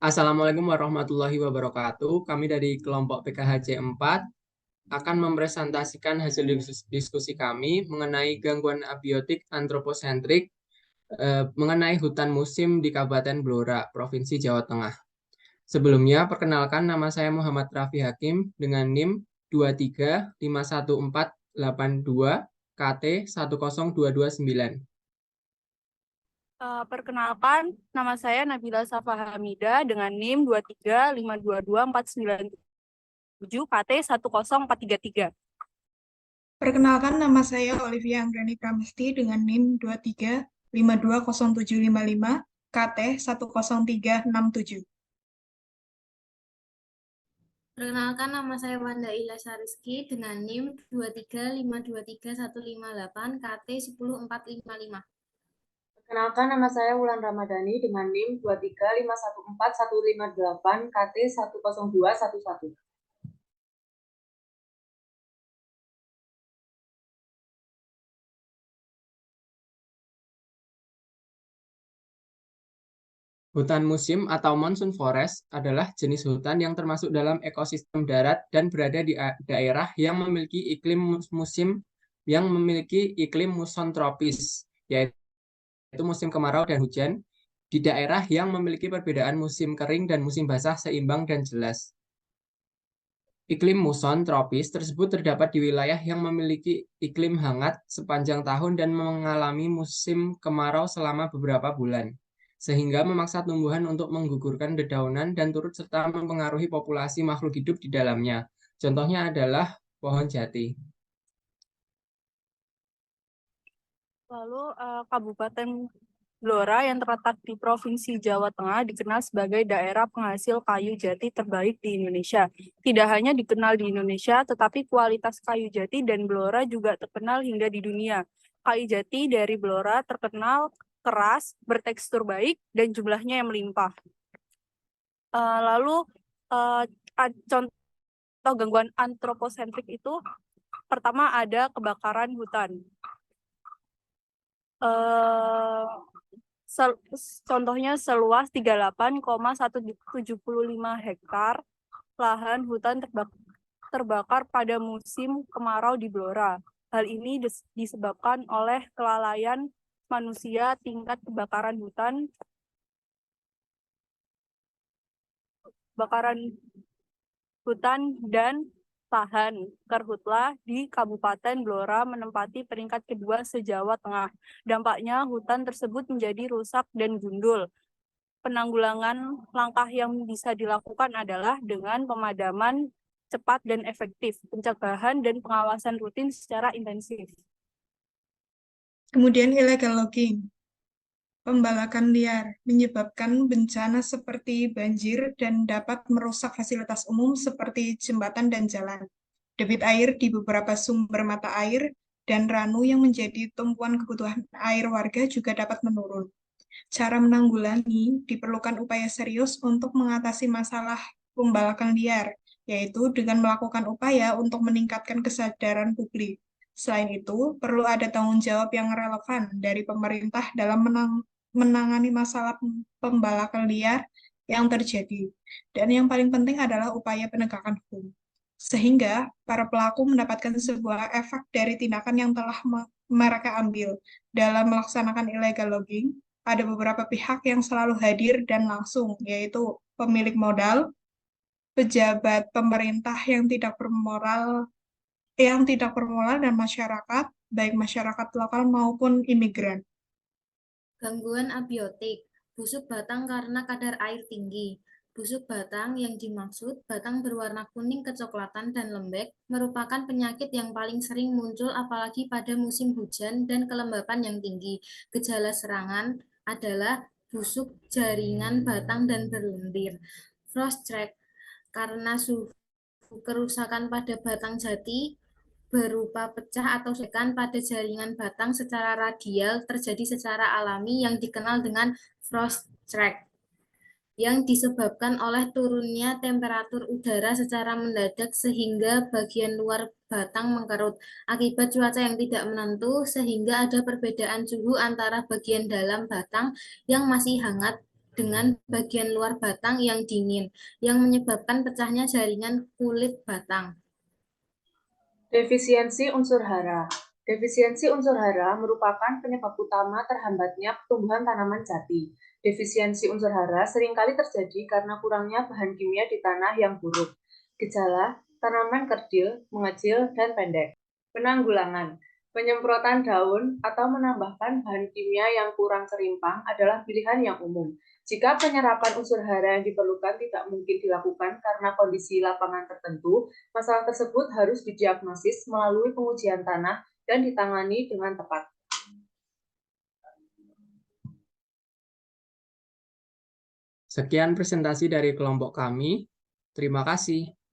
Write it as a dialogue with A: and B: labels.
A: Assalamualaikum warahmatullahi wabarakatuh. Kami dari kelompok PKHC 4 akan mempresentasikan hasil diskusi kami mengenai gangguan abiotik antroposentrik mengenai hutan musim di Kabupaten Blora, Provinsi Jawa Tengah. Sebelumnya, perkenalkan nama saya Muhammad Rafi Hakim dengan NIM 235148 KT 10229.
B: Perkenalkan, nama saya Nabila Safa Hamida dengan NIM 23522497 KT 10433.
C: Perkenalkan, nama saya Olivia Anggrani Pramesti dengan NIM 23520755 KT 10367.
D: Perkenalkan, nama saya Wanda Ilyas Rizky dengan NIM 235223158 KT 10455.
E: Perkenalkan, nama saya Wulan Ramadhani dengan NIM 235141158 KT 10211.
A: Hutan musim atau monsoon forest adalah jenis hutan yang termasuk dalam ekosistem darat dan berada di daerah yang memiliki iklim musim yang memiliki iklim muson tropis, yaitu musim kemarau dan hujan, di daerah yang memiliki perbedaan musim kering dan musim basah seimbang dan jelas. Iklim muson tropis tersebut terdapat di wilayah yang memiliki iklim hangat sepanjang tahun dan mengalami musim kemarau selama beberapa bulan, sehingga memaksa tumbuhan untuk menggugurkan dedaunan dan turut serta mempengaruhi populasi makhluk hidup di dalamnya. Contohnya adalah pohon jati.
B: Lalu, Kabupaten Blora yang terletak di Provinsi Jawa Tengah dikenal sebagai daerah penghasil kayu jati terbaik di Indonesia. Tidak hanya dikenal di Indonesia, tetapi kualitas kayu jati dan Blora juga terkenal hingga di dunia. Kayu jati dari Blora terkenal keras, bertekstur baik, dan jumlahnya yang melimpah. Lalu, contoh gangguan antroposentrik itu pertama ada kebakaran hutan. Contohnya seluas 38,175 hektar lahan hutan terbakar pada musim kemarau di Blora. Hal ini disebabkan oleh kelalaian manusia tingkat kebakaran hutan dan lahan karhutla di Kabupaten Blora menempati peringkat kedua se-Jawa Tengah. Dampaknya hutan tersebut menjadi rusak dan gundul. Penanggulangan langkah yang bisa dilakukan adalah dengan pemadaman cepat dan efektif, pencegahan dan pengawasan rutin secara intensif.
C: Kemudian illegal logging, pembalakan liar, menyebabkan bencana seperti banjir dan dapat merusak fasilitas umum seperti jembatan dan jalan. Debit air di beberapa sumber mata air dan ranu yang menjadi tumpuan kebutuhan air warga juga dapat menurun. Cara menanggulangi diperlukan upaya serius untuk mengatasi masalah pembalakan liar, yaitu dengan melakukan upaya untuk meningkatkan kesadaran publik. Selain itu, perlu ada tanggung jawab yang relevan dari pemerintah dalam menangani masalah pembalakan liar yang terjadi. Dan yang paling penting adalah upaya penegakan hukum. Sehingga para pelaku mendapatkan sebuah efek dari tindakan yang telah mereka ambil dalam melaksanakan illegal logging. Ada beberapa pihak yang selalu hadir dan langsung, yaitu pemilik modal, pejabat pemerintah yang tidak bermoral, dan masyarakat, baik masyarakat lokal maupun imigran.
D: Gangguan abiotik, busuk batang karena kadar air tinggi. Busuk batang yang dimaksud batang berwarna kuning kecoklatan dan lembek merupakan penyakit yang paling sering muncul apalagi pada musim hujan dan kelembapan yang tinggi. Gejala serangan adalah busuk jaringan batang dan berlendir. Frost track karena suhu kerusakan pada batang jati berupa pecah atau sekan pada jaringan batang secara radial terjadi secara alami yang dikenal dengan frost track yang disebabkan oleh turunnya temperatur udara secara mendadak sehingga bagian luar batang mengkerut akibat cuaca yang tidak menentu sehingga ada perbedaan suhu antara bagian dalam batang yang masih hangat dengan bagian luar batang yang dingin, yang menyebabkan pecahnya jaringan kulit batang.
E: Defisiensi unsur hara. Defisiensi unsur hara merupakan penyebab utama terhambatnya pertumbuhan tanaman jati. Defisiensi unsur hara seringkali terjadi karena kurangnya bahan kimia di tanah yang buruk. Gejala, tanaman kerdil, mengecil, dan pendek. Penanggulangan. Penyemprotan daun atau menambahkan bahan kimia yang kurang serimpang adalah pilihan yang umum. Jika penyerapan unsur hara yang diperlukan tidak mungkin dilakukan karena kondisi lapangan tertentu, masalah tersebut harus didiagnosis melalui pengujian tanah dan ditangani dengan tepat.
A: Sekian presentasi dari kelompok kami. Terima kasih.